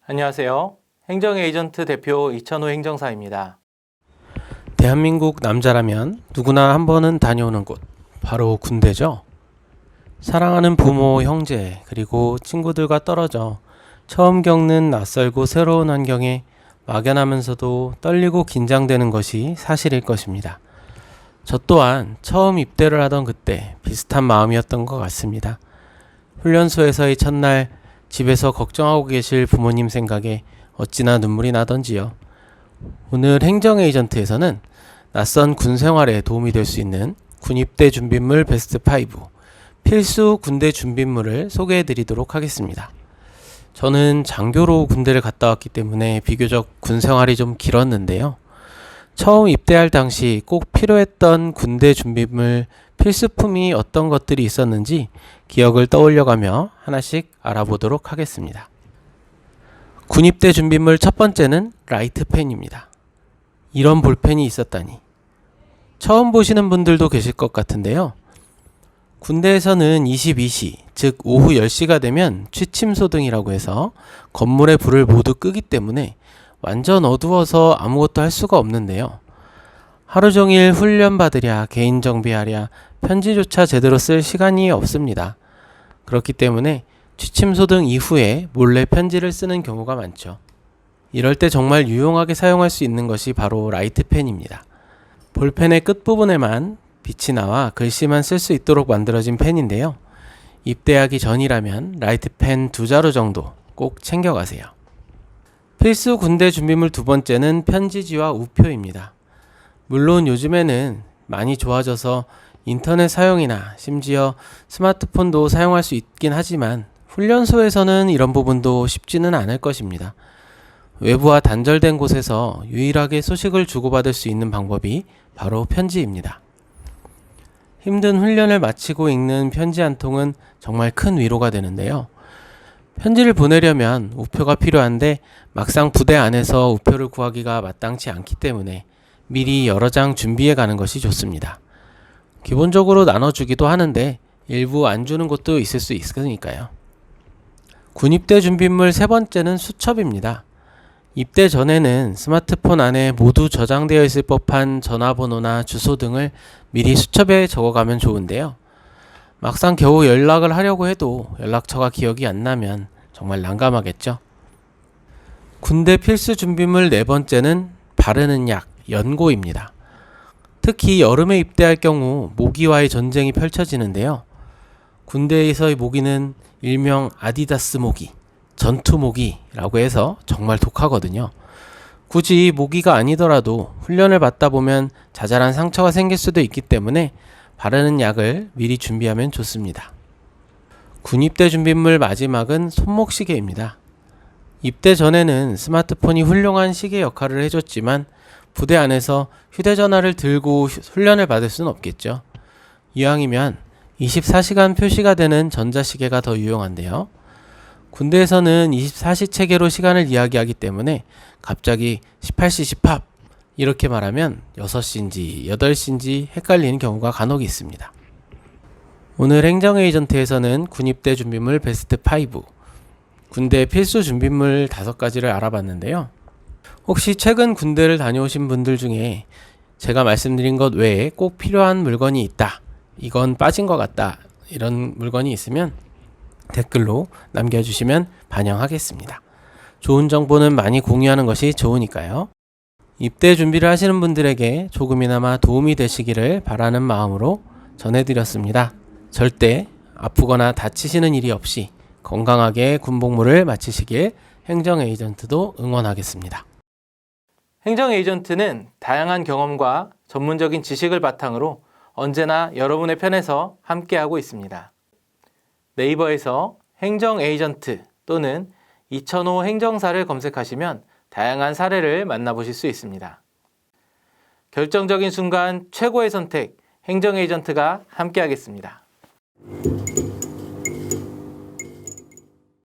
안녕하세요. 행정에이전트 대표 이천호 행정사입니다. 대한민국 남자라면 누구나 한 번은 다녀오는 곳, 바로 군대죠. 사랑하는 부모, 형제, 그리고 친구들과 떨어져 처음 겪는 낯설고 새로운 환경에 막연하면서도 떨리고 긴장되는 것이 사실일 것입니다. 저 또한 처음 입대를 하던 그때 비슷한 마음이었던 것 같습니다. 훈련소에서의 첫날, 집에서 걱정하고 계실 부모님 생각에 어찌나 눈물이 나던지요. 오늘 행정에이전트에서는 낯선 군 생활에 도움이 될 수 있는 군입대 준비물 베스트 5, 필수 군대 준비물을 소개해 드리도록 하겠습니다. 저는 장교로 군대를 갔다 왔기 때문에 비교적 군 생활이 좀 길었는데요. 처음 입대할 당시 꼭 필요했던 군대 준비물 필수품이 어떤 것들이 있었는지 기억을 떠올려가며 하나씩 알아보도록 하겠습니다. 군입대 준비물 첫 번째는 라이트펜입니다. 이런 볼펜이 있었다니. 처음 보시는 분들도 계실 것 같은데요. 군대에서는 22시, 즉 오후 10시가 되면 취침소등이라고 해서 건물의 불을 모두 끄기 때문에 완전 어두워서 아무것도 할 수가 없는데요. 하루 종일 훈련 받으랴, 개인 정비하랴, 편지조차 제대로 쓸 시간이 없습니다. 그렇기 때문에 취침소등 이후에 몰래 편지를 쓰는 경우가 많죠. 이럴 때 정말 유용하게 사용할 수 있는 것이 바로 라이트펜입니다. 볼펜의 끝부분에만 빛이 나와 글씨만 쓸 수 있도록 만들어진 펜인데요. 입대하기 전이라면 라이트펜 2자루 정도 꼭 챙겨가세요. 필수 군대 준비물 두 번째는 편지지와 우표입니다. 물론 요즘에는 많이 좋아져서 인터넷 사용이나 심지어 스마트폰도 사용할 수 있긴 하지만 훈련소에서는 이런 부분도 쉽지는 않을 것입니다. 외부와 단절된 곳에서 유일하게 소식을 주고받을 수 있는 방법이 바로 편지입니다. 힘든 훈련을 마치고 읽는 편지 한 통은 정말 큰 위로가 되는데요. 편지를 보내려면 우표가 필요한데 막상 부대 안에서 우표를 구하기가 마땅치 않기 때문에 미리 여러 장 준비해 가는 것이 좋습니다. 기본적으로 나눠주기도 하는데 일부 안 주는 곳도 있을 수 있으니까요. 군입대 준비물 세 번째는 수첩입니다. 입대 전에는 스마트폰 안에 모두 저장되어 있을 법한 전화번호나 주소 등을 미리 수첩에 적어가면 좋은데요. 막상 겨우 연락을 하려고 해도 연락처가 기억이 안 나면 정말 난감하겠죠. 군대 필수 준비물 네 번째는 바르는 약, 연고입니다. 특히 여름에 입대할 경우 모기와의 전쟁이 펼쳐지는데요. 군대에서의 모기는 일명 아디다스 모기, 전투 모기라고 해서 정말 독하거든요. 굳이 모기가 아니더라도 훈련을 받다 보면 자잘한 상처가 생길 수도 있기 때문에 바르는 약을 미리 준비하면 좋습니다. 군입대 준비물 마지막은 손목시계입니다. 입대 전에는 스마트폰이 훌륭한 시계 역할을 해줬지만 부대 안에서 휴대전화를 들고 훈련을 받을 수는 없겠죠. 이왕이면 24시간 표시가 되는 전자시계가 더 유용한데요. 군대에서는 24시 체계로 시간을 이야기하기 때문에 갑자기 18시 10팝 이렇게 말하면 6시인지 8시인지 헷갈리는 경우가 간혹 있습니다. 오늘 행정에이전트에서는 군입대 준비물 베스트 5, 군대 필수 준비물 5가지를 알아봤는데요. 혹시 최근 군대를 다녀오신 분들 중에 제가 말씀드린 것 외에 꼭 필요한 물건이 있다, 이건 빠진 것 같다, 이런 물건이 있으면 댓글로 남겨주시면 반영하겠습니다. 좋은 정보는 많이 공유하는 것이 좋으니까요. 입대 준비를 하시는 분들에게 조금이나마 도움이 되시기를 바라는 마음으로 전해드렸습니다. 절대 아프거나 다치시는 일이 없이 건강하게 군복무를 마치시길 행정에이전트도 응원하겠습니다. 행정에이전트는 다양한 경험과 전문적인 지식을 바탕으로 언제나 여러분의 편에서 함께하고 있습니다. 네이버에서 행정에이전트 또는 이천호 행정사를 검색하시면 다양한 사례를 만나보실 수 있습니다. 결정적인 순간 최고의 선택, 행정에이전트가 함께하겠습니다.